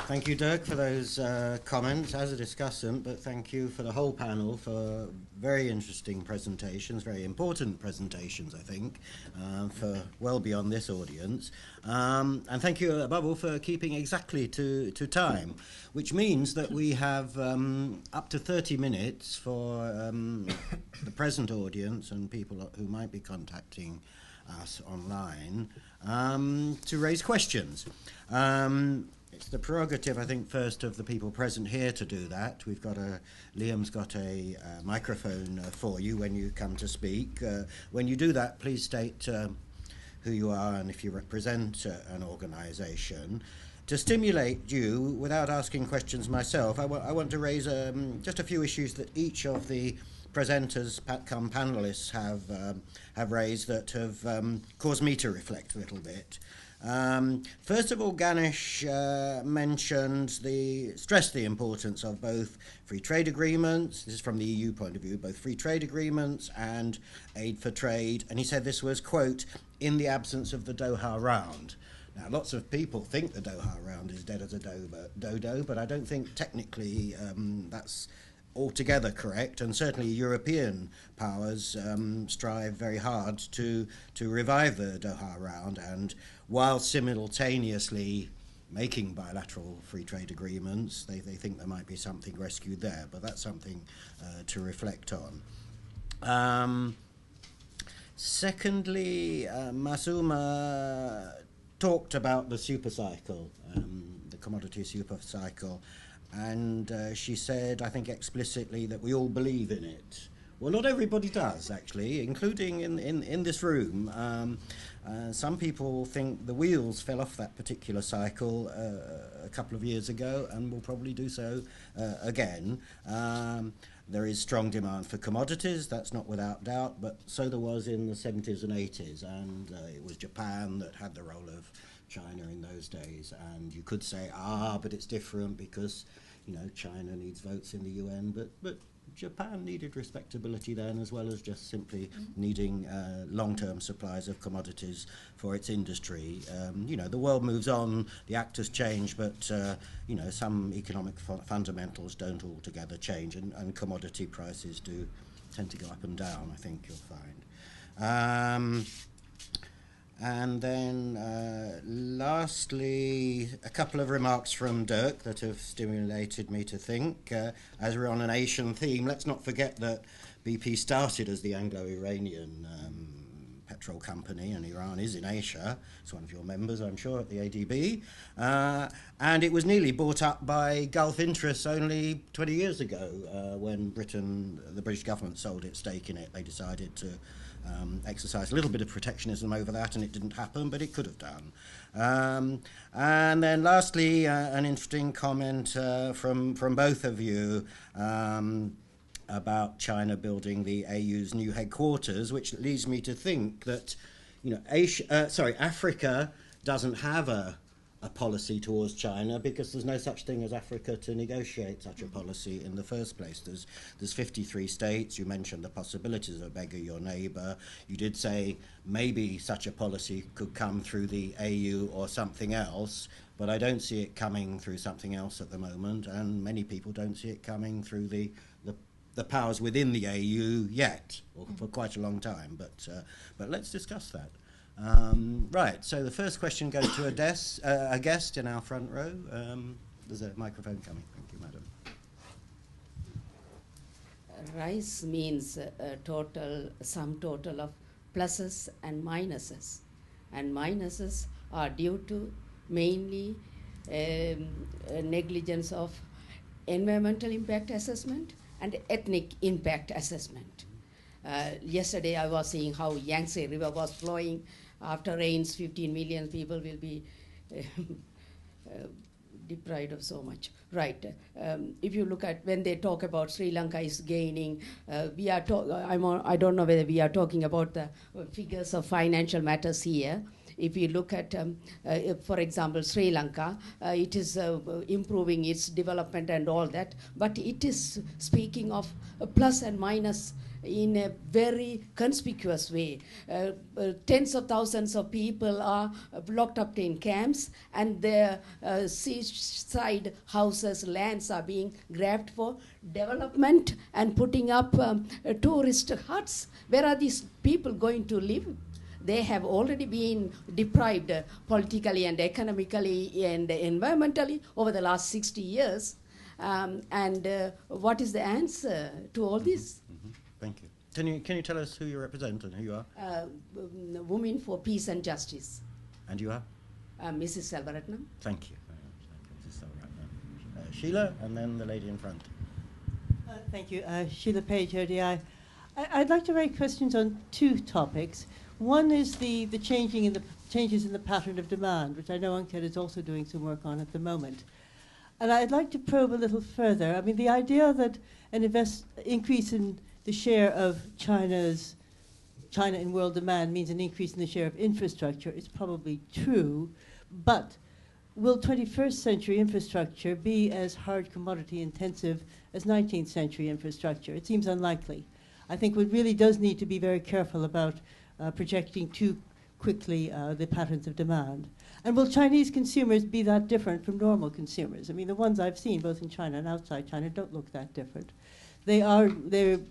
Thank you, Dirk, for those comments as a discussant, but thank you for the whole panel for very interesting presentations, very important presentations, I think, for well beyond this audience. And thank you, above all, for keeping exactly to time, which means that we have up to 30 minutes for the present audience and people who might be contacting us online to raise questions. It's the prerogative, I think, first of the people present here to do that. Liam's got a microphone for you when you come to speak. When you do that, please state who you are and if you represent an organisation. To stimulate you, without asking questions myself, I want to raise just a few issues that each of the presenters, come panellists, have raised that have caused me to reflect a little bit. First of all, Ganesh stressed the importance of both free trade agreements, this is from the EU point of view, both free trade agreements and aid for trade, and he said this was, quote, in the absence of the Doha round. Now, lots of people think the Doha round is dead as a dodo, but I don't think technically that's altogether correct, and certainly European powers strive very hard to revive the Doha round, and while simultaneously making bilateral free trade agreements, they think there might be something rescued there, but that's something to reflect on. Secondly, Masuma talked about the super cycle, the commodity super cycle, and she said, I think explicitly, that we all believe in it. Well, not everybody does, actually, including in this room. Some people think the wheels fell off that particular cycle a couple of years ago and will probably do so again. There is strong demand for commodities, that's not without doubt, but so there was in the 70s and 80s, and it was Japan that had the role of China in those days, and you could say, but it's different because, China needs votes in the UN, but Japan needed respectability then, as well as just simply needing long-term supplies of commodities for its industry. The world moves on, the actors change, but some economic fundamentals don't altogether change, and commodity prices do tend to go up and down, I think you'll find. And then lastly, a couple of remarks from Dirk that have stimulated me to think. As we're on an Asian theme, let's not forget that BP started as the Anglo-Iranian petrol company, and Iran is in Asia. It's one of your members, I'm sure, at the ADB. And it was nearly bought up by Gulf interests only 20 years ago when the British government sold its stake in it. They decided to exercise a little bit of protectionism over that, and it didn't happen, but it could have done. And then lastly, an interesting comment from both of you about China building the AU's new headquarters, which leads me to think that Africa doesn't have a policy towards China because there's no such thing as Africa to negotiate such a policy in the first place. There's 53 states. You mentioned the possibilities of beggar your neighbour. You did say maybe such a policy could come through the AU or something else, but I don't see it coming through something else at the moment, and many people don't see it coming through the powers within the AU yet, or for quite a long time, but let's discuss that. Right, so the first question goes to a guest in our front row. There's a microphone coming. Thank you, madam. Rice means sum total of pluses and minuses. And minuses are due to mainly negligence of environmental impact assessment and ethnic impact assessment. Yesterday I was seeing how Yangtze River was flowing. After rains, 15 million people will be deprived of so much. Right. If you look at when they talk about Sri Lanka is gaining, I don't know whether we are talking about the figures of financial matters here. If you look at, for example, Sri Lanka, it is improving its development and all that, but it is speaking of plus and minus in a very conspicuous way. Tens of thousands of people are locked up in camps, and their seaside houses, lands are being grabbed for development and putting up tourist huts. Where are these people going to live? They have already been deprived politically and economically and environmentally over the last 60 years. What is the answer to all this? Thank you. Can you tell us who you represent and who you are? Women for Peace and Justice. And you are? Mrs. Selvaratnam. Thank you very much. Thank you, Mrs. Selvaratnam. Sheila, and then the lady in front. Thank you. Sheila Page, ODI. I'd like to raise questions on two topics. One is the changes in the pattern of demand, which I know Ankit is also doing some work on at the moment. And I'd like to probe a little further. I mean, the idea that an increase in the share of China in world demand means an increase in the share of infrastructure is probably true, but will 21st century infrastructure be as hard commodity intensive as 19th century infrastructure? It seems unlikely. I think one really does need to be very careful about projecting too quickly the patterns of demand. And will Chinese consumers be that different from normal consumers? I mean, the ones I've seen, both in China and outside China, don't look that different. They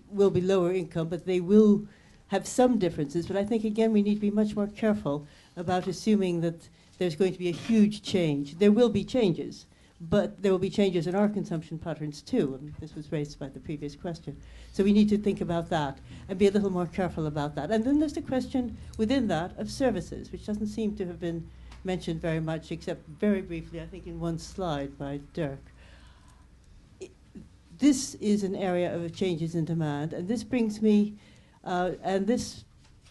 will be lower income, but they will have some differences. But I think, again, we need to be much more careful about assuming that there's going to be a huge change. There will be changes, but there will be changes in our consumption patterns too. I mean, this was raised by the previous question. So we need to think about that and be a little more careful about that. And then there's the question within that of services, which doesn't seem to have been mentioned very much, except very briefly, I think, in one slide by Dirk. This is an area of changes in demand, and this brings me,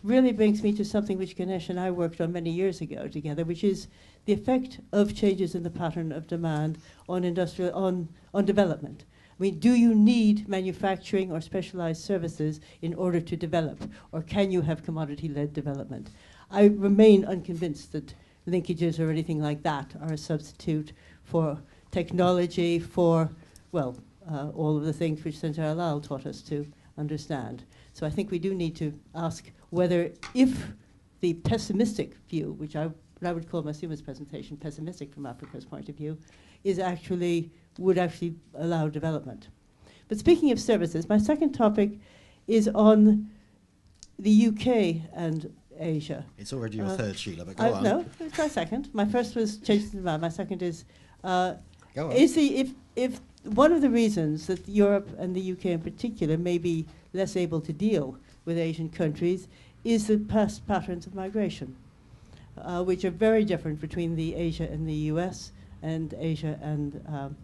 really brings me to something which Ganesh and I worked on many years ago together, which is the effect of changes in the pattern of demand on on development. I mean, do you need manufacturing or specialized services in order to develop, or can you have commodity-led development? I remain unconvinced that linkages or anything like that are a substitute for technology, for, well, all of the things which Senator Alal taught us to understand. So I think we do need to ask whether, if the pessimistic view, which I would call Masuma's presentation pessimistic from Africa's point of view, would actually allow development. But speaking of services, my second topic is on the UK and Asia. It's already your third, Sheila, but go on. No, it's my second. My first was changes in demand. My second is, go on. If one of the reasons that Europe and the UK in particular may be less able to deal with Asian countries is the past patterns of migration, which are very different between the Asia and the US and Asia and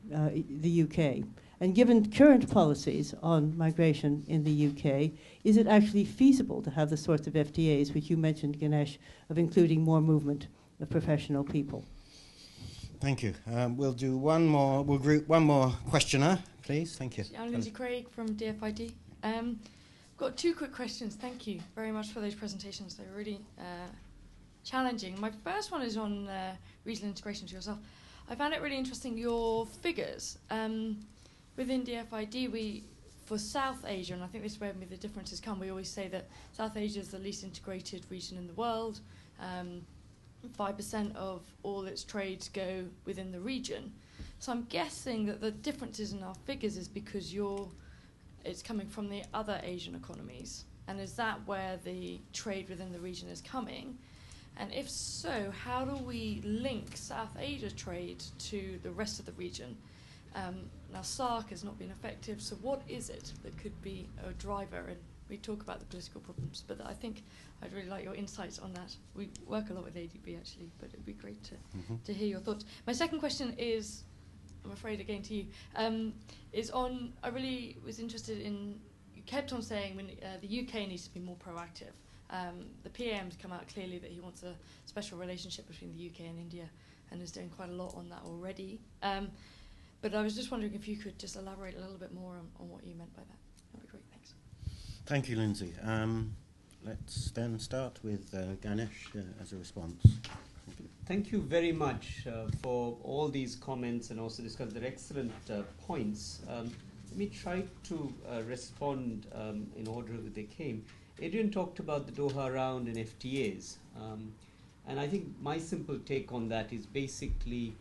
the UK. And given current policies on migration in the UK, is it actually feasible to have the sorts of FTAs which you mentioned, Ganesh, of including more movement of professional people? Thank you. We'll do one more. We'll group one more questioner, please. Thank you. I'm Lindsay Craig from DFID. Got two quick questions. Thank you very much for those presentations. They're really challenging. My first one is on regional integration to yourself. I found it really interesting, your figures. Within DFID, for South Asia, and I think this is where the differences come, we always say that South Asia is the least integrated region in the world. 5% of all its trades go within the region. So I'm guessing that the differences in our figures is because it's coming from the other Asian economies. And is that where the trade within the region is coming? And if so, how do we link South Asia trade to the rest of the region? Now, SARC has not been effective, so what is it that could be a driver? And we talk about the political problems, but I think I'd really like your insights on that. We work a lot with ADB, actually, but it would be great to hear your thoughts. My second question is, I'm afraid again to you, is on, I really was interested in, you kept on saying when the UK needs to be more proactive. The PM's come out clearly that he wants a special relationship between the UK and India and is doing quite a lot on that already. But I was just wondering if you could just elaborate a little bit more on what you meant by that. That would be great, thanks. Thank you, Lindsay. Let's then start with Ganesh as a response. Thank you very much for all these comments and also discuss. They're excellent points. Let me try to respond in order that they came. Adrian talked about the Doha round and FTAs. And I think my simple take on that is basically,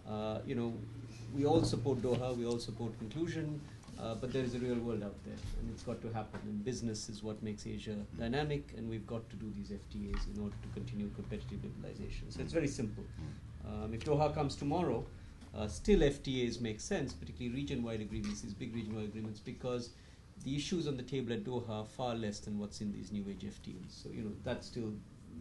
we all support Doha, we all support conclusion, but there is a real world out there, and it's got to happen. And business is what makes Asia dynamic, and we've got to do these FTAs in order to continue competitive liberalization. So it's very simple. If Doha comes tomorrow, still FTAs make sense, particularly region-wide agreements, these big region-wide agreements, because the issues on the table at Doha are far less than what's in these new age FTAs. So, that still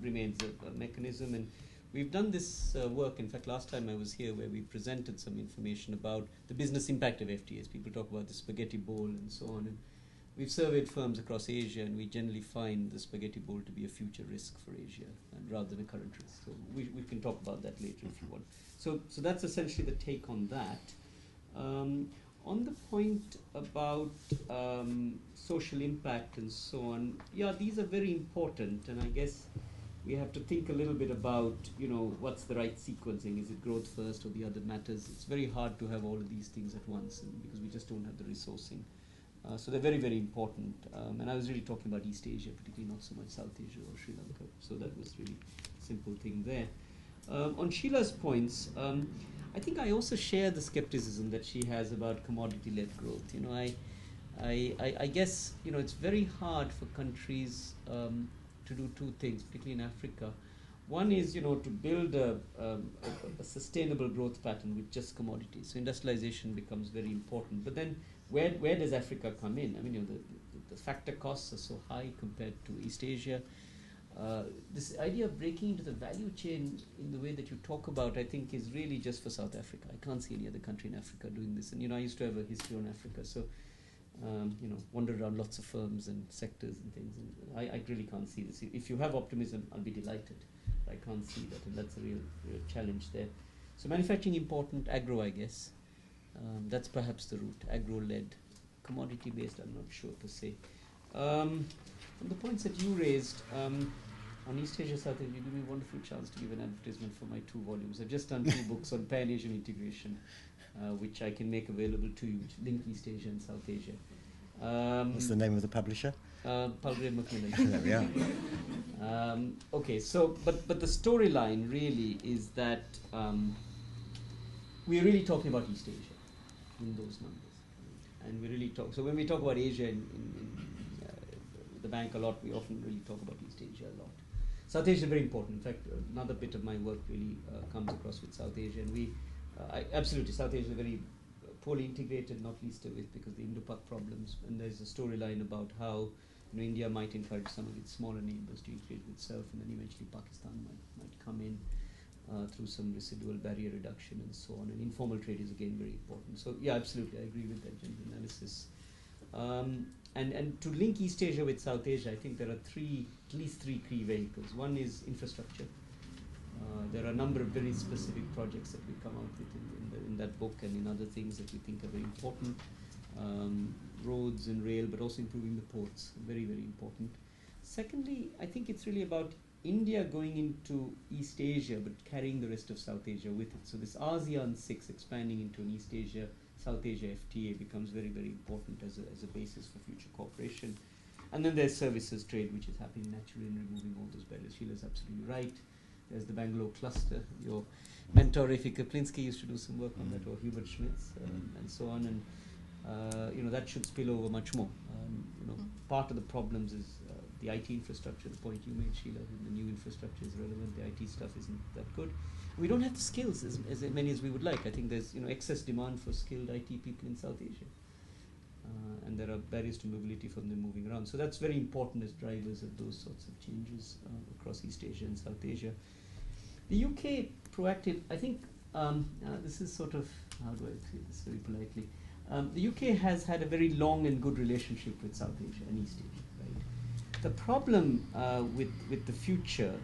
remains a mechanism. And we've done this work, in fact, last time I was here, where we presented some information about the business impact of FTAs. People talk about the spaghetti bowl and so on. And we've surveyed firms across Asia, and we generally find the spaghetti bowl to be a future risk for Asia, and rather than a current risk. So we can talk about that later if you want. So that's essentially the take on that. On the point about social impact and so on, yeah, these are very important, and I guess we have to think a little bit about, what's the right sequencing? Is it growth first or the other matters? It's very hard to have all of these things at once, and because we just don't have the resourcing. So they're very, very important. And I was really talking about East Asia, particularly not so much South Asia or Sri Lanka. So that was really a simple thing there. On Sheila's points, I think I also share the skepticism that she has about commodity-led growth. I guess, it's very hard for countries to do two things, particularly in Africa. One is, to build a sustainable growth pattern with just commodities. So industrialization becomes very important. But then where does Africa come in? I mean, the factor costs are so high compared to East Asia. This idea of breaking into the value chain in the way that you talk about, I think, is really just for South Africa. I can't see any other country in Africa doing this. And, I used to have a history on Africa. So, wandered around lots of firms and sectors and things. And I really can't see this. If you have optimism, I'll be delighted. I can't see that, and that's a real challenge there. So manufacturing important, agro, I guess. That's perhaps the route, agro-led. Commodity-based, I'm not sure per se. On the points that you raised, on East Asia, South Asia, you give me a wonderful chance to give an advertisement for my 2 volumes. I've just done 2 books on Pan-Asian integration, which I can make available to you, which link East Asia and South Asia. What's the name of the publisher? Palgrave Macmillan. There we are. Okay, so, but the storyline really is that we're really talking about East Asia in those numbers. And we really talk, so when we talk about Asia in the bank a lot, we often really talk about East Asia a lot. South Asia is very important. In fact, another bit of my work really comes across with South Asia. And absolutely, South Asia is very poorly integrated, not least of it because the Indo-Pak problems. And there's a storyline about how India might encourage some of its smaller neighbors to integrate with itself, and then eventually Pakistan might come in through some residual barrier reduction and so on. And informal trade is again very important. So yeah, absolutely, I agree with that general analysis. And to link East Asia with South Asia, I think there are at least three key vehicles. One is infrastructure. There are a number of very specific projects that we come out with in that book and in other things that we think are very important. Roads and rail, but also improving the ports, very, very important. Secondly, I think it's really about India going into East Asia, but carrying the rest of South Asia with it. So this ASEAN 6 expanding into an East Asia, South Asia FTA becomes very, very important as a basis for future cooperation. And then there's services trade, which is happening naturally in removing all those barriers. Sheila's absolutely right. There's the Bangalore cluster. Your mentor, Rafi Kaplinsky, used to do some work on that, or Hubert Schmitz, and so on. And that should spill over much more. Part of the problems is the IT infrastructure, the point you made, Sheila, the new infrastructure is relevant, the IT stuff isn't that good. We don't have the skills as many as we would like. I think there's excess demand for skilled IT people in South Asia. And there are barriers to mobility from them moving around. So that's very important as drivers of those sorts of changes across East Asia and South Asia. The UK proactive, I think, this is sort of, how do I say this very politely? The UK has had a very long and good relationship with South Asia and East Asia, right? The problem with the future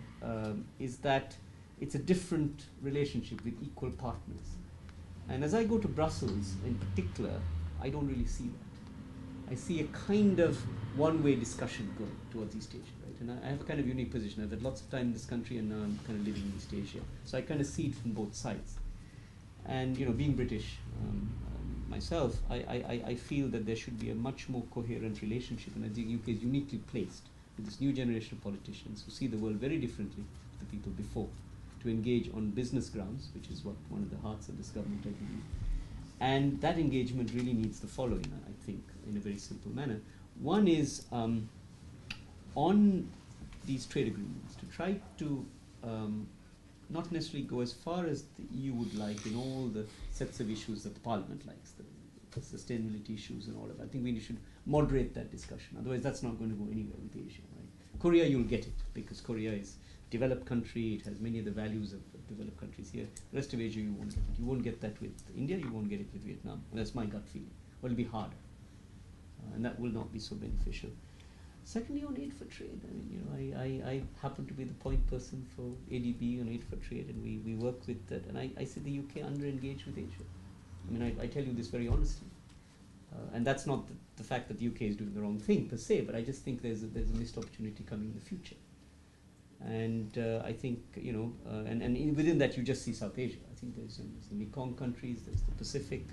is that it's a different relationship with equal partners. And as I go to Brussels in particular, I don't really see that. I see a kind of one-way discussion going towards East Asia, right? And I have a kind of unique position. I've had lots of time in this country and now I'm kind of living in East Asia. So I kind of see it from both sides. And, being British, myself, I feel that there should be a much more coherent relationship, and I think UK is uniquely placed with this new generation of politicians who see the world very differently to the people before, to engage on business grounds, which is what one of the hearts of this government, I believe. And that engagement really needs the following, I think, in a very simple manner. One is on these trade agreements, to try to not necessarily go as far as the EU would like in all the sets of issues that the Parliament likes, the sustainability issues and all of that. I think we should moderate that discussion. Otherwise, that's not going to go anywhere with Asia, right? Korea, you'll get it, because Korea is a developed country. It has many of the values of developed countries here. The rest of Asia, you won't get it. You won't get that with India. You won't get it with Vietnam. And that's my gut feeling. Well, it'll be harder, and that will not be so beneficial. Secondly, on aid for trade, I mean, you know, I happen to be the point person for ADB on aid for trade, and we work with that. And I see the UK under-engaged with Asia. I mean, I tell you this very honestly. And that's not the fact that the UK is doing the wrong thing per se, but I just think there's a missed opportunity coming in the future. And I think, you know, and within that you just see South Asia. I think there's the Mekong countries, there's the Pacific,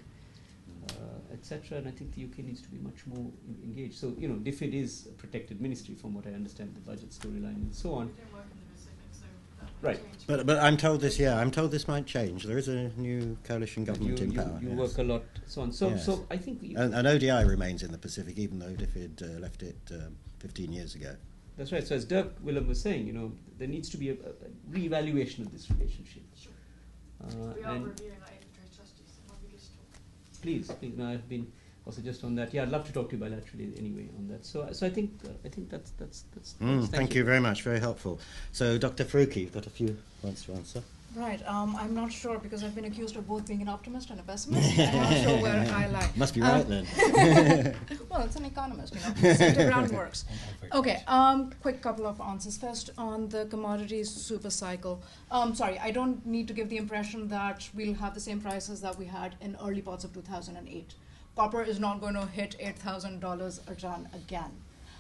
etc. And I think the UK needs to be much more engaged. So, you know, DFID is a protected ministry from what I understand, the budget storyline and so on. We don't work in the Pacific, so that might Right. change. But I'm told this. Yeah, I'm told this might change. There is a new coalition government in power. You yes. work a lot, so on. So, Yes. so I think And ODI remains in the Pacific, even though DFID left it 15 years ago. that's right. So as Dirk Willem was saying, you know, there needs to be a re-evaluation of this relationship. Sure. We are And reviewing our aid for trade strategies. It might be good to talk. please, no, I've been also just on that. Yeah, I'd love to talk to you bilaterally anyway on that. So I think that's. Thank you very much. Very helpful. So, Dr. Farooki, you've got a few points to answer. Right. I'm not sure, because I've been accused of both being an optimist and a pessimist. I'm not sure where I lie. Must be right then. Well, it's an economist, you know. Center ground works. Okay. Quick couple of answers. First, on the commodities super cycle. Sorry, I don't need to give the impression that we'll have the same prices that we had in early parts of 2008. Copper is not going to hit $8,000 a ton again.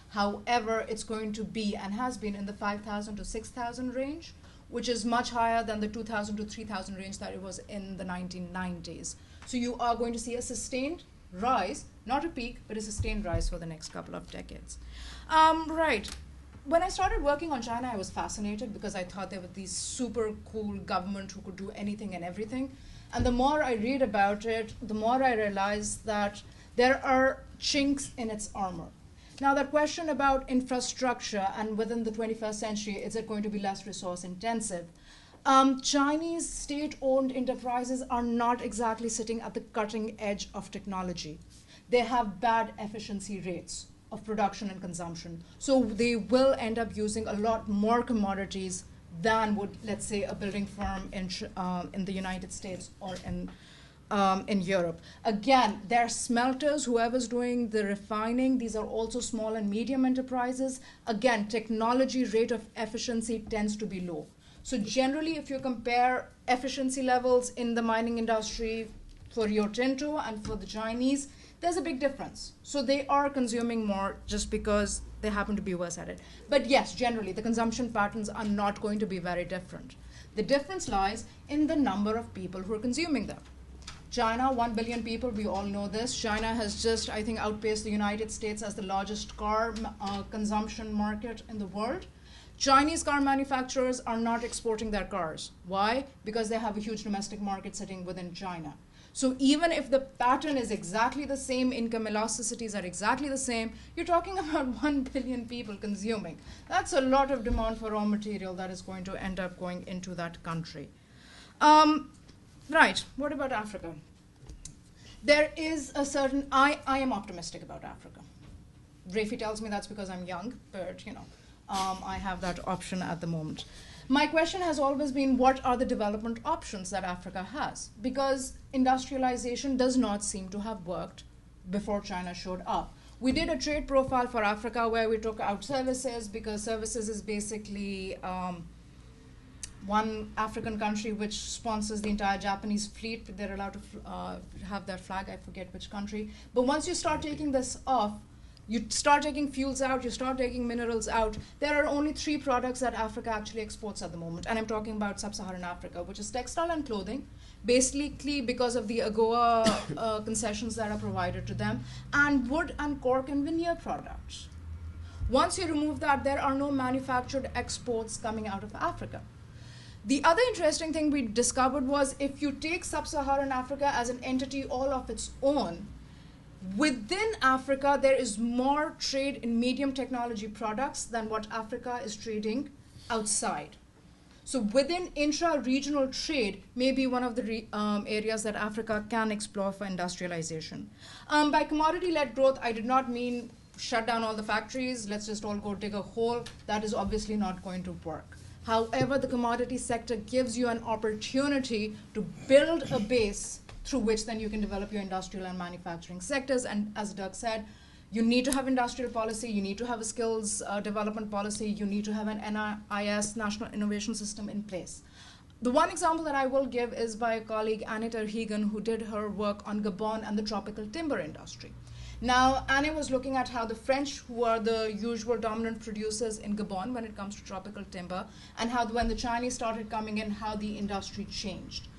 However, it's going to be, and has been, in the 5,000 to 6,000 range, which is much higher than the 2,000 to 3,000 range that it was in the 1990s. So you are going to see a sustained rise, not a peak, but a sustained rise for the next couple of decades. Right. When I started working on China, I was fascinated because I thought they were these super cool government who could do anything and everything. And the more I read about it, the more I realize that there are chinks in its armor. Now, that question about infrastructure and within the 21st century, is it going to be less resource intensive? Chinese state-owned enterprises are not exactly sitting at the cutting edge of technology. They have bad efficiency rates of production and consumption. So they will end up using a lot more commodities than would, let's say, a building firm in the United States or in Europe. Again, they're smelters, whoever's doing the refining. These are also small and medium enterprises. Again, technology rate of efficiency tends to be low. So generally, if you compare efficiency levels in the mining industry for Rio Tinto and for the Chinese, there's a big difference. So they are consuming more just because they happen to be worse at it. But yes, generally, the consumption patterns are not going to be very different. The difference lies in the number of people who are consuming them. China, 1 billion people, we all know this. China has just, I think, outpaced the United States as the largest car consumption market in the world. Chinese car manufacturers are not exporting their cars. Why? Because they have a huge domestic market sitting within China. So even if the pattern is exactly the same, income elasticities are exactly the same, you're talking about 1 billion people consuming. That's a lot of demand for raw material that is going to end up going into that country. Right, what about Africa? There is a certain, I am optimistic about Africa. Rafi tells me that's because I'm young, but you know, I have that option at the moment. My question has always been, what are the development options that Africa has? Because industrialization does not seem to have worked before China showed up. We did a trade profile for Africa where we took out services, because services is basically one African country which sponsors the entire Japanese fleet. They're allowed to have their flag, I forget which country. But once you start taking this off, You start taking fuels out, you start taking minerals out. There are only 3 products that Africa actually exports at the moment, and I'm talking about sub-Saharan Africa, which is textile and clothing, basically because of the AGOA concessions that are provided to them, and wood and cork and veneer products. Once you remove that, there are no manufactured exports coming out of Africa. The other interesting thing we discovered was if you take sub-Saharan Africa as an entity all of its own, within Africa, there is more trade in medium technology products than what Africa is trading outside. So within intra-regional trade may be one of the areas that Africa can explore for industrialization. By commodity-led growth, I did not mean shut down all the factories, let's just all go dig a hole. That is obviously not going to work. However, the commodity sector gives you an opportunity to build a base through which then you can develop your industrial and manufacturing sectors. And as Dirk said, you need to have industrial policy, you need to have a skills development policy, you need to have an NIS, National Innovation System, in place. The one example that I will give is by a colleague, Anne Terhegen, who did her work on Gabon and the tropical timber industry. Now, Anne was looking at how the French, who are the usual dominant producers in Gabon when it comes to tropical timber, and how when the Chinese started coming in, how the industry changed.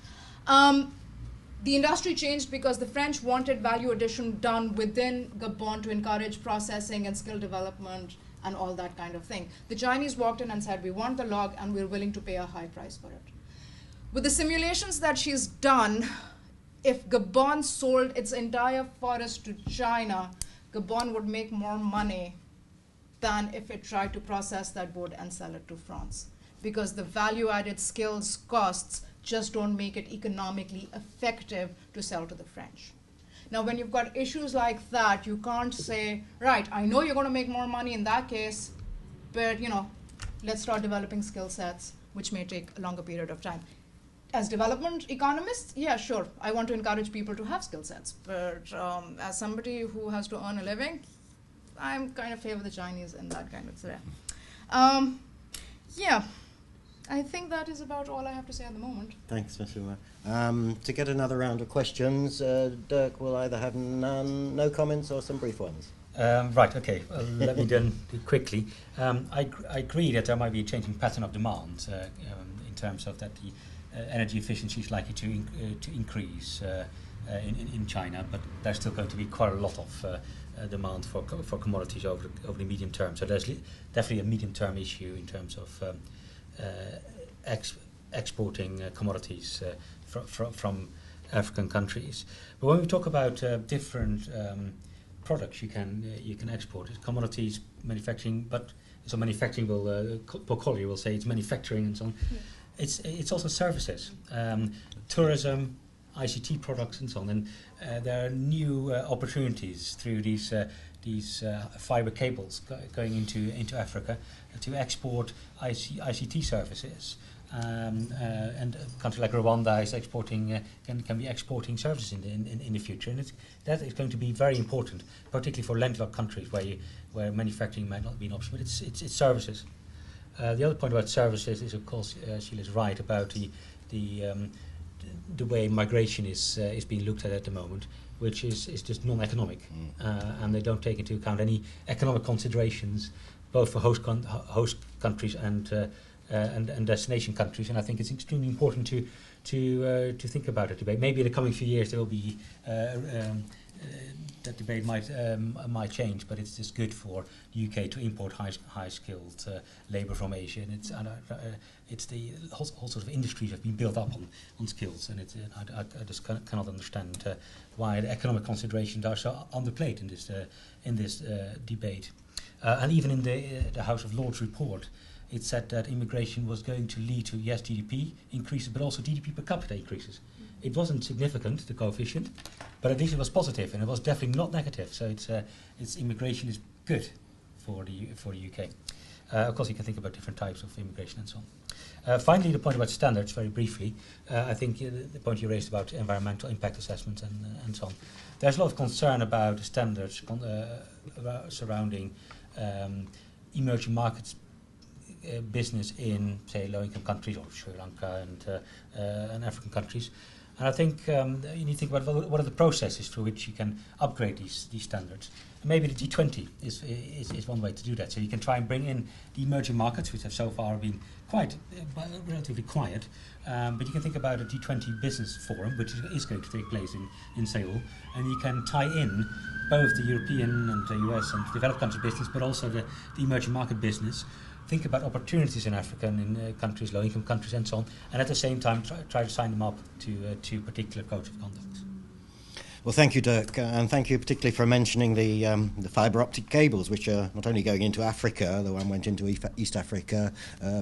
The industry changed because the French wanted value addition done within Gabon to encourage processing and skill development and all that kind of thing. The Chinese walked in and said, we want the log and we're willing to pay a high price for it. With the simulations that she's done, if Gabon sold its entire forest to China, Gabon would make more money than if it tried to process that wood and sell it to France. Because the value-added skills costs just don't make it economically effective to sell to the French. Now, when you've got issues like that, you can't say, right, I know you're going to make more money in that case, but, you know, let's start developing skill sets, which may take a longer period of time. As development economists, yeah, sure, I want to encourage people to have skill sets, but as somebody who has to earn a living, I'm kind of favor the Chinese in that kind of way. Yeah. I think that is about all I have to say at the moment. Thanks, Masuma. To get another round of questions, Dirk will either have no comments or some brief ones. Right, okay. Let me do it quickly. I agree that there might be a changing pattern of demand in terms of that the energy efficiency is likely to increase in China, but there's still going to be quite a lot of demand for commodities over the medium term. So there's definitely a medium-term issue in terms of exporting commodities from African countries. But when we talk about different products you can export, it's commodities, manufacturing, but so manufacturing will Paul Collier will say it's manufacturing and so on. Yeah. It's also services, tourism, ICT products and so on. And there are new opportunities through these fiber cables going into Africa to export ICT services. And a country like Rwanda is exporting can be exporting services in the future, and that is going to be very important, particularly for landlocked countries where manufacturing might not be an option. But it's services. The other point about services is, of course, Sheila's right about the way migration is being looked at the moment, which is just non-economic, and they don't take into account any economic considerations, both for host countries and destination countries. And I think it's extremely important to think about it debate. Maybe in the coming few years there will be that debate might change, but it's just good for the UK to import high skilled labour from Asia, and it's the whole sort of industries have been built up on skills, and I just cannot understand why the economic considerations are so underplayed in this debate. And even in the House of Lords report, it said that immigration was going to lead to, yes, GDP increases, but also GDP per capita increases. It wasn't significant, the coefficient, but at least it was positive, and it was definitely not negative. So it's immigration is good for the UK. Of course, you can think about different types of immigration and so on. Finally, the point about standards, very briefly. I think the point you raised about environmental impact assessments and so on. There's a lot of concern about standards surrounding emerging markets business in, say, low-income countries or Sri Lanka and African countries. And I think you need to think about what are the processes through which you can upgrade these standards. And maybe the G20 is one way to do that. So you can try and bring in the emerging markets, which have so far been quite relatively quiet. But you can think about a G20 business forum, which is going to take place in Seoul, and you can tie in both the European and the US and developed country business, but also the emerging market business. Think about opportunities in Africa and in countries, low-income countries and so on, and at the same time try to sign them up to particular codes of conduct. Well, thank you, Dirk, and thank you particularly for mentioning the fibre optic cables, which are not only going into Africa. The one went into East Africa,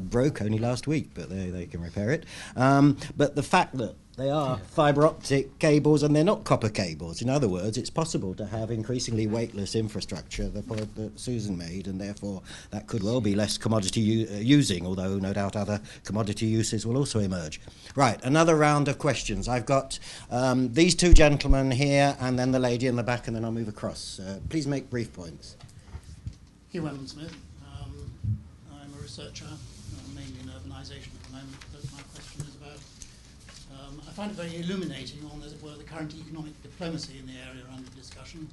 broke only last week, but they can repair it. But the fact that they are fibre optic cables and they're not copper cables. In other words, it's possible to have increasingly weightless infrastructure, the point that Susan made, and therefore that could well be less commodity using, although no doubt other commodity uses will also emerge. Right, another round of questions. I've got these two gentlemen here and then the lady in the back, and then I'll move across. Please make brief points. Hugh Wellham-Smith. I'm a researcher, mainly in urbanisation at the moment, but my question is about I find it very illuminating on, as it were, the current economic diplomacy in the area under discussion.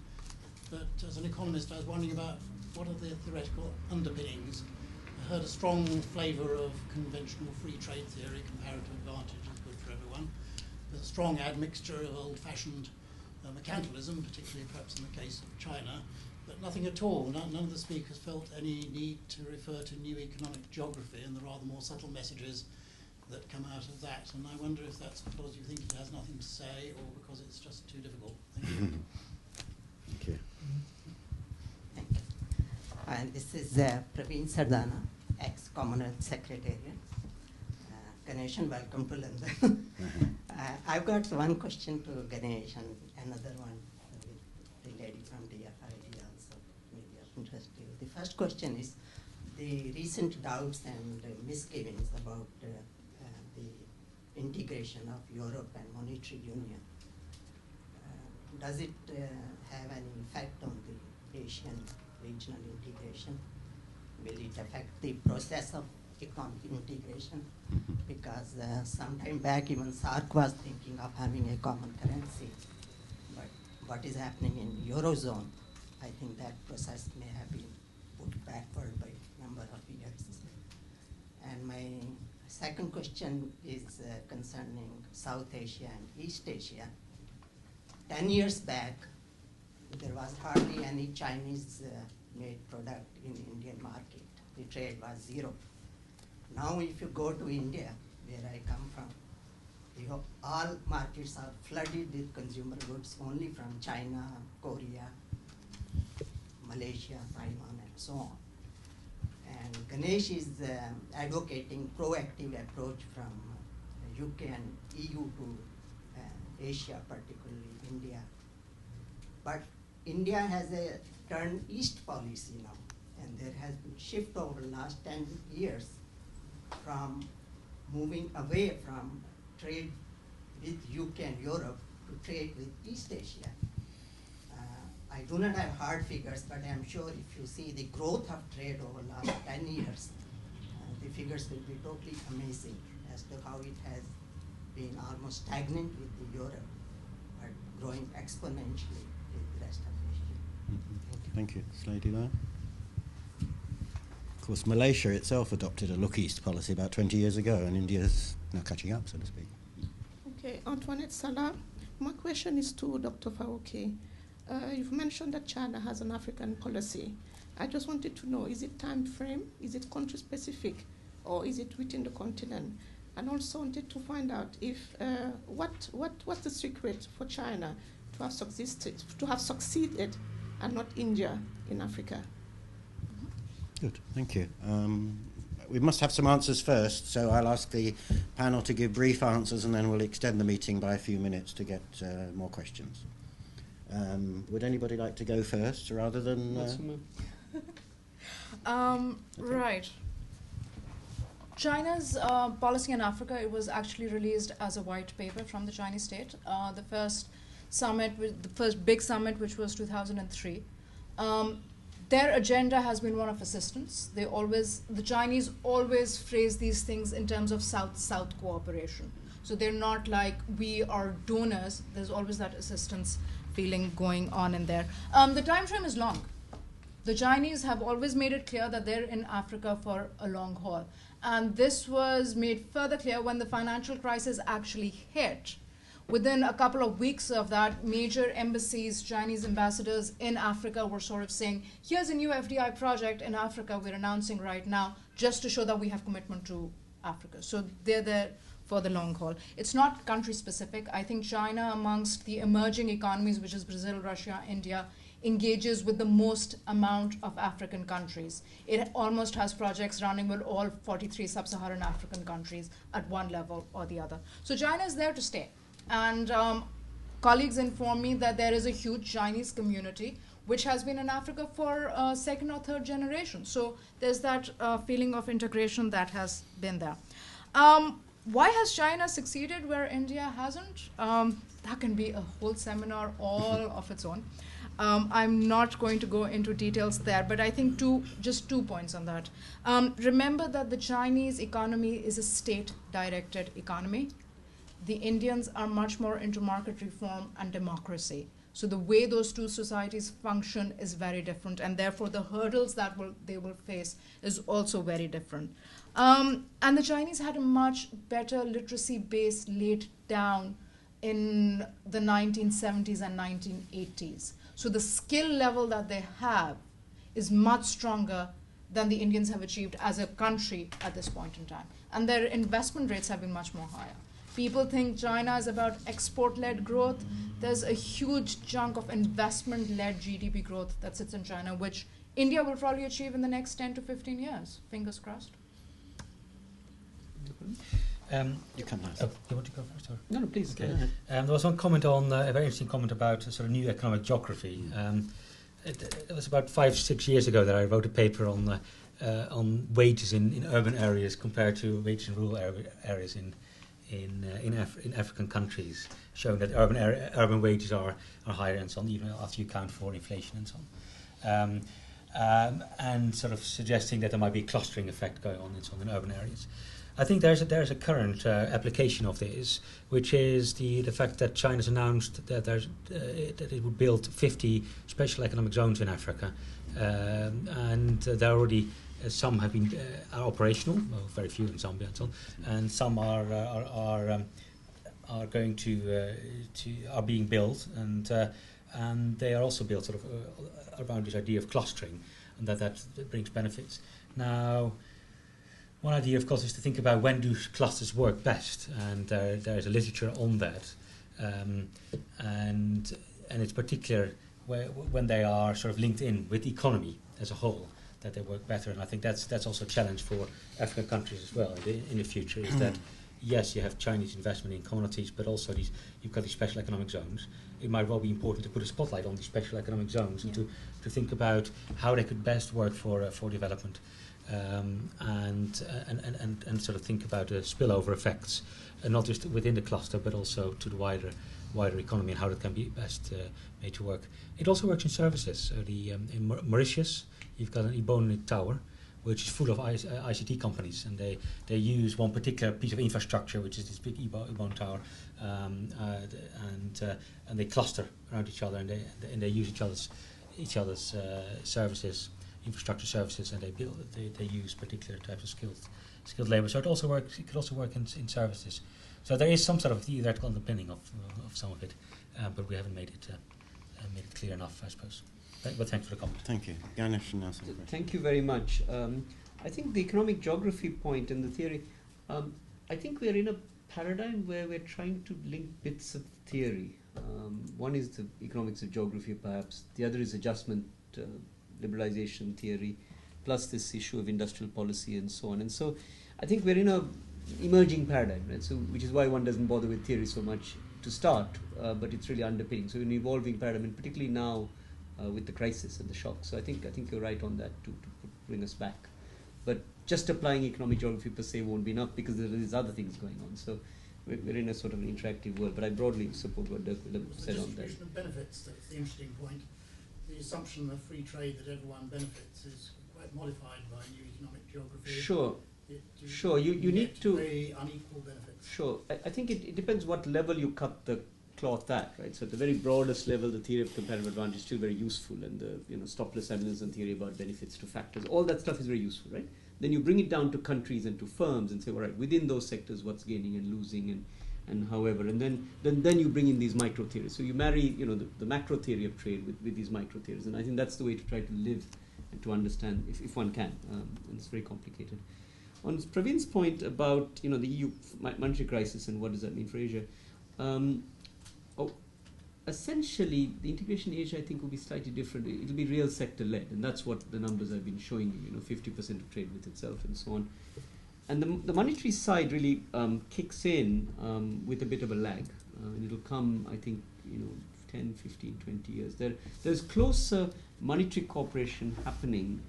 But as an economist, I was wondering about what are the theoretical underpinnings. I heard a strong flavour of conventional free trade theory, comparative advantage is good for everyone. There's a strong admixture of old-fashioned mercantilism, particularly perhaps in the case of China, but nothing at all. None of the speakers felt any need to refer to new economic geography and the rather more subtle messages that come out of that, and I wonder if that's because you think it has nothing to say or because it's just too difficult. Thank you. Thank you. Thank you. And this is Praveen Sardana, ex-Commonwealth Secretariat. Ganeshan, welcome to London. I've got one question to Ganesh and another one with the lady from DFID also, maybe of interest to you. The first question is the recent doubts and misgivings about the integration of Europe and monetary union. Does it have any effect on the Asian regional integration? Will it affect the process of economic integration? Because some time back even SAARC was thinking of having a common currency. But what is happening in Eurozone, I think that process may have been put backward by a number of years. And my second question is concerning South Asia and East Asia. 10 years back, there was hardly any Chinese made product in the Indian market. The trade was zero. Now if you go to India, where I come from, all markets are flooded with consumer goods only from China, Korea, Malaysia, Taiwan, and so on. And Ganesh is advocating proactive approach from UK and EU to Asia, particularly India. But India has a turn east policy now, and there has been shift over the last 10 years from moving away from trade with UK and Europe to trade with East Asia. I do not have hard figures, but I'm sure if you see the growth of trade over the last 10 years, the figures will be totally amazing as to how it has been almost stagnant with the Europe, but growing exponentially with the rest of Asia. Mm-hmm. Thank you. This lady there. Of course, Malaysia itself adopted a look east policy about 20 years ago, and India is now catching up, so to speak. Okay, Antoinette Salah. My question is to Dr. Farooki. You've mentioned that China has an African policy. I just wanted to know, is it time frame, is it country specific, or is it within the continent? And also wanted to find out if what's the secret for China to have succeeded, and not India in Africa? Good, thank you. We must have some answers first, so I'll ask the panel to give brief answers, and then we'll extend the meeting by a few minutes to get more questions. Would anybody like to go first, rather than... Okay. Right. China's policy in Africa, it was actually released as a white paper from the Chinese state. The first big summit, which was 2003. Their agenda has been one of assistance. The Chinese always phrase these things in terms of South-South cooperation. So they're not like we are donors. There's always that assistance feeling going on in there. The time frame is long. The Chinese have always made it clear that they're in Africa for a long haul. And this was made further clear when the financial crisis actually hit. Within a couple of weeks of that, major embassies, Chinese ambassadors in Africa were sort of saying, here's a new FDI project in Africa we're announcing right now, just to show that we have commitment to Africa. So they're there for the long haul. It's not country specific. I think China, amongst the emerging economies, which is Brazil, Russia, India, engages with the most amount of African countries. It almost has projects running with all 43 sub-Saharan African countries at one level or the other. So China is there to stay. And colleagues inform me that there is a huge Chinese community which has been in Africa for second or third generation. So there's that feeling of integration that has been there. Why has China succeeded where India hasn't? That can be a whole seminar all of its own. I'm not going to go into details there, but I think just 2 points on that. Remember that the Chinese economy is a state-directed economy. The Indians are much more into market reform and democracy. So the way those two societies function is very different, and therefore the hurdles that they will face is also very different. And the Chinese had a much better literacy base laid down in the 1970s and 1980s. So the skill level that they have is much stronger than the Indians have achieved as a country at this point in time. And their investment rates have been much more higher. People think China is about export-led growth. There's a huge chunk of investment-led GDP growth that sits in China, which India will probably achieve in the next 10 to 15 years. Fingers crossed. You come last. Oh, you want to go first? Or? No, please. Okay. There was one comment on, a very interesting comment about sort of new economic geography. It was about 5-6 years ago that I wrote a paper on wages in urban areas compared to wages in rural areas in African countries, showing that urban wages are higher and so on, even after you account for inflation and so on. And sort of suggesting that there might be a clustering effect going on and so on in urban areas. I think there's a current application of this, which is the fact that China's announced that that it would build 50 special economic zones in Africa, and there already some have been are operational, well, very few in Zambia and so on, and some are going are being built, and they are also built sort of around this idea of clustering, and that brings benefits. Now, one idea, of course, is to think about when do clusters work best, and there is a literature on that, and it's particular when they are sort of linked in with the economy as a whole, that they work better. And I think that's also a challenge for African countries as well in the future, is that yes, you have Chinese investment in commodities, but also you've got these special economic zones. It might well be important to put a spotlight on these special economic zones, and to think about how they could best work for development. And sort of think about the spillover effects, not just within the cluster, but also to the wider economy, and how that can be best made to work. It also works in services. So in Mauritius, you've got an Ebony Tower, which is full of ICT companies, and they use one particular piece of infrastructure, which is this big Ebony Tower, and they cluster around each other, and they use each other's services. Infrastructure services, and they use particular types of skilled labour. So it could also work in services. So there is some sort of theoretical underpinning of some of it, but we haven't made it clear enough, I suppose. But thanks for the comment. Thank you. Ganeshan, now. Thank you very much. I think the economic geography point and the theory, I think we're in a paradigm where we're trying to link bits of theory. One is the economics of geography, perhaps. The other is adjustment liberalization theory, plus this issue of industrial policy and so on. And so I think we're in a emerging paradigm, right? So which is why one doesn't bother with theory so much to start, but it's really underpinning. So an evolving paradigm, and particularly now with the crisis and the shock. So I think you're right on that to bring us back. But just applying economic geography per se won't be enough, because there is other things going on. So we're in a sort of an interactive world. But I broadly support what Dirk Willem said on that. The distribution of benefits, that's the interesting point. The assumption of free trade that everyone benefits is quite modified by new economic geography. Sure. Sure, you need to... Very unequal benefits. Sure. I think it depends what level you cut the cloth at, right? So at the very broadest level, the theory of comparative advantage is still very useful, and the stopless evidence and theory about benefits to factors, all that stuff is very useful, right? Then you bring it down to countries and to firms and say, all right, within those sectors, what's gaining and losing, and however, and then you bring in these micro theories. So you marry, the macro theory of trade with these micro theories, and I think that's the way to try to live and to understand, if one can. And it's very complicated. On Praveen's point about the EU monetary crisis and what does that mean for Asia, essentially the integration in Asia I think will be slightly different. It'll be real sector led, and that's what the numbers I've been showing you. 50% of trade with itself and so on. And the monetary side really kicks in with a bit of a lag, and it'll come, I think, 10, 15, 20 years. There's closer monetary cooperation happening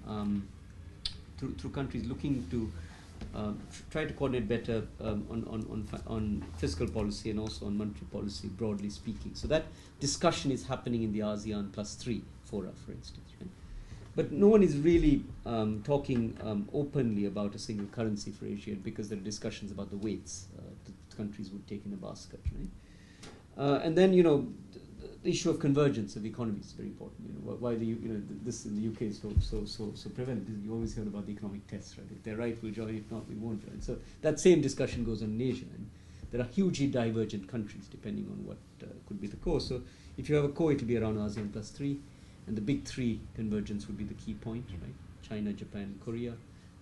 through countries looking to try to coordinate better on fiscal policy and also on monetary policy, broadly speaking. So that discussion is happening in the ASEAN +3 fora, for instance. Right? But no one is really talking openly about a single currency for Asia, because there are discussions about the weights that countries would take in a basket. Right? And then, the issue of convergence of economies is very important. Why this in the UK is so prevalent. You always heard about the economic tests, right? If they're right, we'll join. If not, we won't join. So that same discussion goes on in Asia. And there are hugely divergent countries depending on what could be the core. So if you have a core, it will be around ASEAN +3, and the big three convergence would be the key point, right? China, Japan, Korea,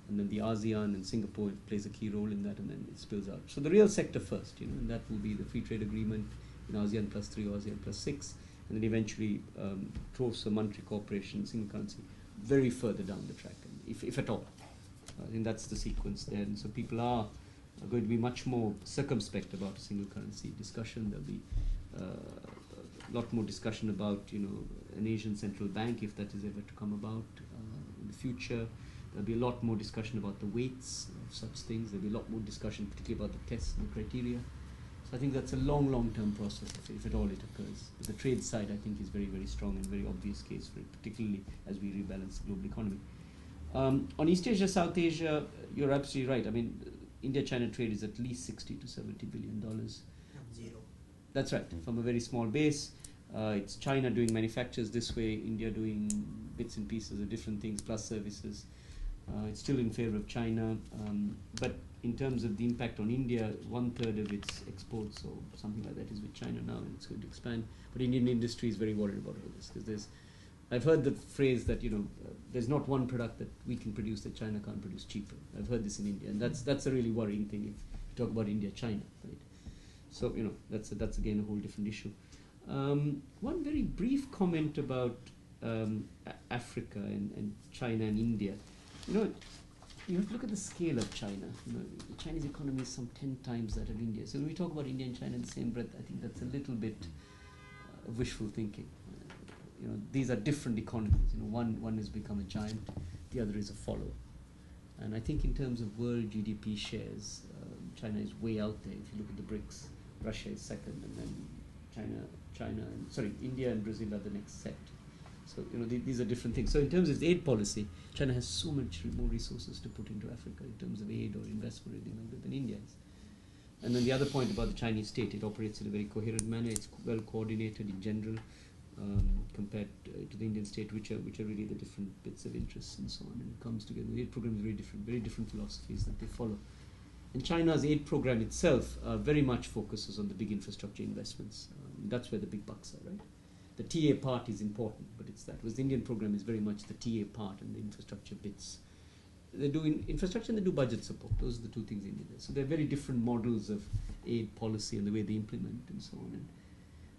and then the ASEAN and Singapore plays a key role in that, and then it spills out. So the real sector first, and that will be the free trade agreement in ASEAN +3 or ASEAN +6, and then eventually closer monetary cooperation, single currency, very further down the track, if at all. I think that's the sequence there, and so people are going to be much more circumspect about a single currency discussion. There'll be a lot more discussion about an Asian central bank, if that is ever to come about in the future. There'll be a lot more discussion about the weights of such things. There'll be a lot more discussion, particularly about the tests and the criteria. So I think that's a long-term process, if at all it occurs. But the trade side, I think, is very, very strong and very obvious case for it, particularly as we rebalance the global economy. On East Asia, South Asia, you're absolutely right. I mean, India-China trade is at least $60 to $70 billion. Zero. That's right, from a very small base. It's China doing manufactures this way, India doing bits and pieces of different things, plus services. It's still in favor of China, but in terms of the impact on India, 1/3 of its exports or something like that is with China now, and it's going to expand. But Indian industry is very worried about all this, because I've heard the phrase that there's not one product that we can produce that China can't produce cheaper. I've heard this in India, and that's a really worrying thing if you talk about India-China, right? So that's again a whole different issue. One very brief comment about Africa and China and India. You have to look at the scale of China. The Chinese economy is some 10 times that of India. So when we talk about India and China in the same breath, I think that's a little bit wishful thinking. These are different economies. One has become a giant, the other is a follower. And I think in terms of world GDP shares, China is way out there. If you look at the BRICS, Russia is second, and then India and Brazil are the next set. So these are different things. So in terms of its aid policy, China has so much more resources to put into Africa in terms of aid or investment or anything like that than India is. And then the other point about the Chinese state, it operates in a very coherent manner. It's well coordinated in general compared to the Indian state, which are really the different bits of interest and so on. And it comes together. The aid program is very different philosophies that they follow. And China's aid program itself very much focuses on the big infrastructure investments. That's where the big bucks are, right? The TA part is important, but it's that. Whereas the Indian program is very much the TA part and the infrastructure bits. They do infrastructure and they do budget support. Those are the two things India does. So they're very different models of aid policy and the way they implement and so on.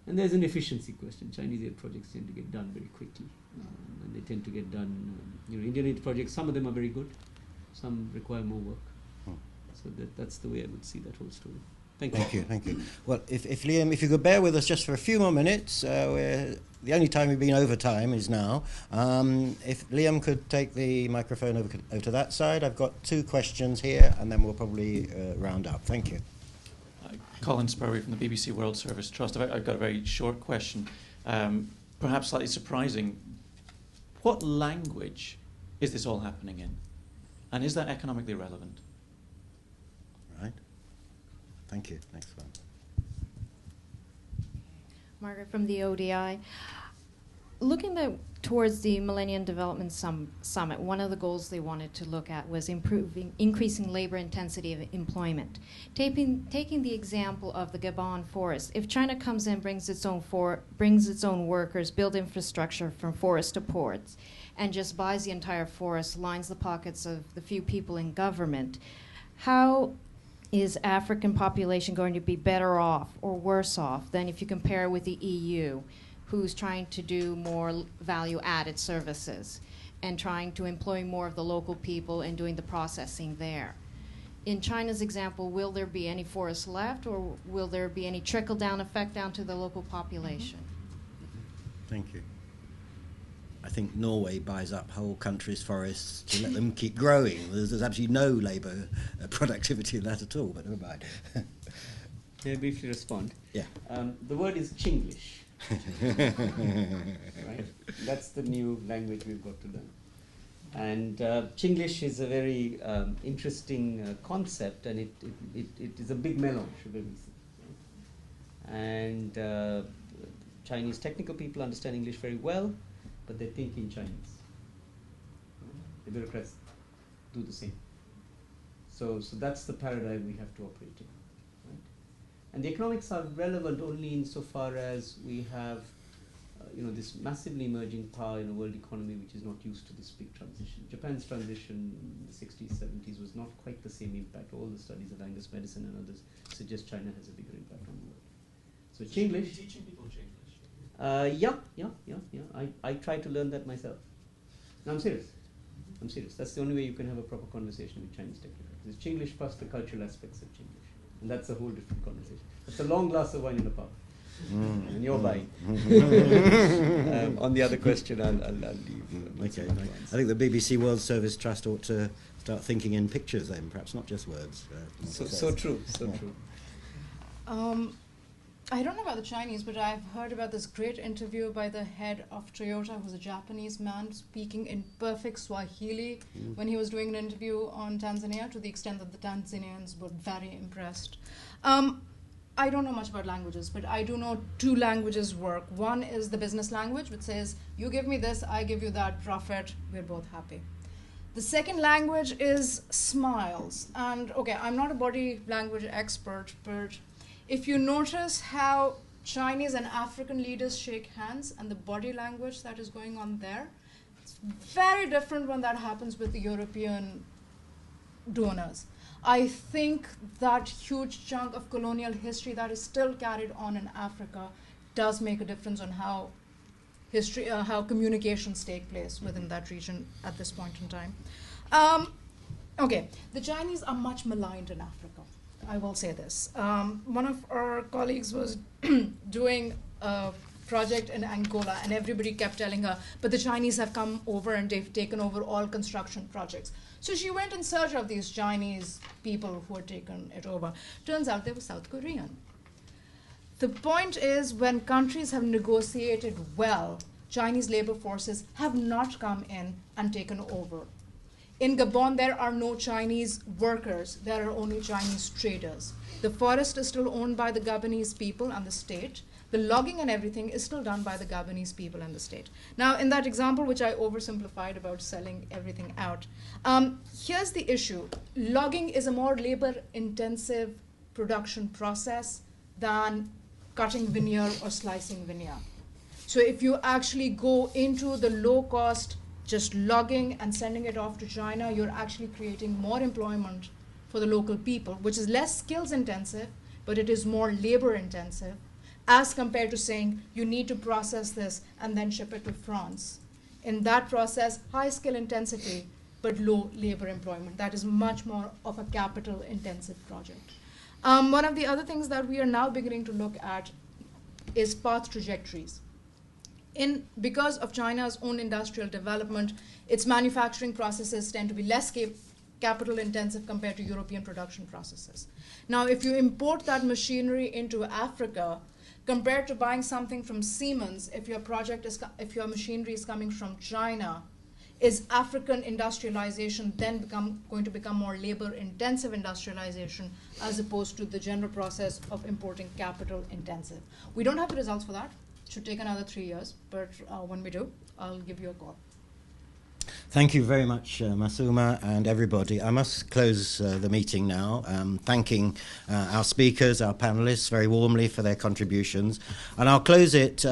And there's an efficiency question. Chinese aid projects tend to get done very quickly. And they tend to get done, Indian aid projects, some of them are very good. Some require more work. So that's the way I would see that whole story. Thank you. Well, if Liam, if you could bear with us just for a few more minutes, the only time we've been over time is now. If Liam could take the microphone over to that side. I've got 2 questions here, and then we'll probably round up. Thank you. Colin Spurry from the BBC World Service Trust. I've got a very short question, perhaps slightly surprising. What language is this all happening in? And is that economically relevant? Thank you. Next one. Margaret from the ODI. Looking towards the Millennium Development Summit, one of the goals they wanted to look at was increasing labor intensity of employment. Taking the example of the Gabon forest, if China comes in, brings its own workers, build infrastructure from forest to ports, and just buys the entire forest, lines the pockets of the few people in government, how is African population going to be better off or worse off than if you compare with the EU, who's trying to do more value-added services and trying to employ more of the local people and doing the processing there? In China's example, will there be any forests left, or will there be any trickle-down effect down to the local population? Thank you. I think Norway buys up whole countries' forests to let them keep growing. There's absolutely no labour productivity in that at all, but never mind. May I briefly respond? Yeah. The word is Chinglish. Right? That's the new language we've got to learn. And Chinglish is a very interesting concept, and it is a big melon, sugar we say. And Chinese technical people understand English very well, but they think in Chinese. The bureaucrats do the same. So that's the paradigm we have to operate in. Right? And the economics are relevant only insofar as we have this massively emerging power in a world economy which is not used to this big transition. Japan's transition in the 60s, 70s was not quite the same impact. All the studies of Angus medicine and others suggest China has a bigger impact on the world. So Chinglish. Teaching people Chinglish. Yeah. I try to learn that myself. No, I'm serious. I'm serious. That's the only way you can have a proper conversation with Chinese technocrats. It's Chinglish plus the cultural aspects of Chinglish. And that's a whole different conversation. It's a long glass of wine in the pub. And you're buying. On the other question, I'll leave. Okay. I think the BBC World Service Trust ought to start thinking in pictures then, perhaps not just words. So true. I don't know about the Chinese, but I've heard about this great interview by the head of Toyota, who's a Japanese man, speaking in perfect Swahili when he was doing an interview on Tanzania, to the extent that the Tanzanians were very impressed. I don't know much about languages, but I do know two languages work. One is the business language, which says, you give me this, I give you that, profit, we're both happy. The second language is smiles. And okay, I'm not a body language expert, but if you notice how Chinese and African leaders shake hands and the body language that is going on there, it's very different when that happens with the European donors. I think that huge chunk of colonial history that is still carried on in Africa does make a difference on how how communications take place within that region at this point in time. Okay, the Chinese are much maligned in Africa. I will say this. One of our colleagues was doing a project in Angola, and everybody kept telling her, but the Chinese have come over and they've taken over all construction projects. So she went in search of these Chinese people who had taken it over. Turns out they were South Korean. The point is, when countries have negotiated well, Chinese labor forces have not come in and taken over. In Gabon, there are no Chinese workers. There are only Chinese traders. The forest is still owned by the Gabonese people and the state. The logging and everything is still done by the Gabonese people and the state. Now, in that example, which I oversimplified about selling everything out, here's the issue. Logging is a more labor-intensive production process than cutting veneer or slicing veneer. So if you actually go into the low-cost just logging and sending it off to China, you're actually creating more employment for the local people, which is less skills intensive, but it is more labor intensive, as compared to saying you need to process this and then ship it to France. In that process, high skill intensity, but low labor employment. That is much more of a capital intensive project. One of the other things that we are now beginning to look at is path trajectories. Because of China's own industrial development, its manufacturing processes tend to be less capital intensive compared to European production processes. Now, if you import that machinery into Africa, compared to buying something from Siemens, if your machinery is coming from China, is African industrialization then going to become more labor-intensive industrialization as opposed to the general process of importing capital-intensive? We don't have the results for that. It should take another 3 years, but when we do, I'll give you a call. Thank you very much, Masuma and everybody. I must close the meeting now, thanking our speakers, our panelists very warmly for their contributions. And I'll close it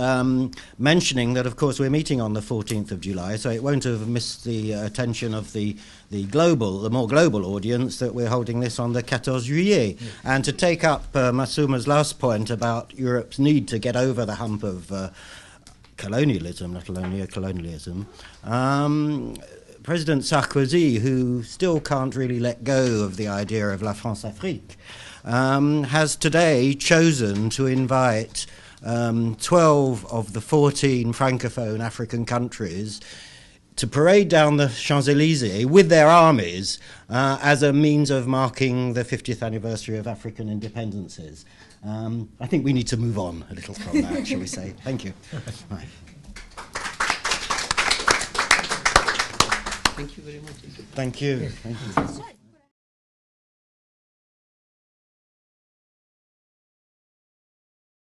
mentioning that, of course, we're meeting on the 14th of July, so it won't have missed the attention of the more global audience that we're holding this on the 14 juillet. Yeah. And to take up Masuma's last point about Europe's need to get over the hump of colonialism, not only a colonialism. President Sarkozy, who still can't really let go of the idea of La France-Afrique, has today chosen to invite 12 of the 14 Francophone African countries to parade down the Champs-Élysées with their armies as a means of marking the 50th anniversary of African independences. I think we need to move on a little from that, shall we say. Thank you. Bye. Thank you very much. Thank you. Thank you.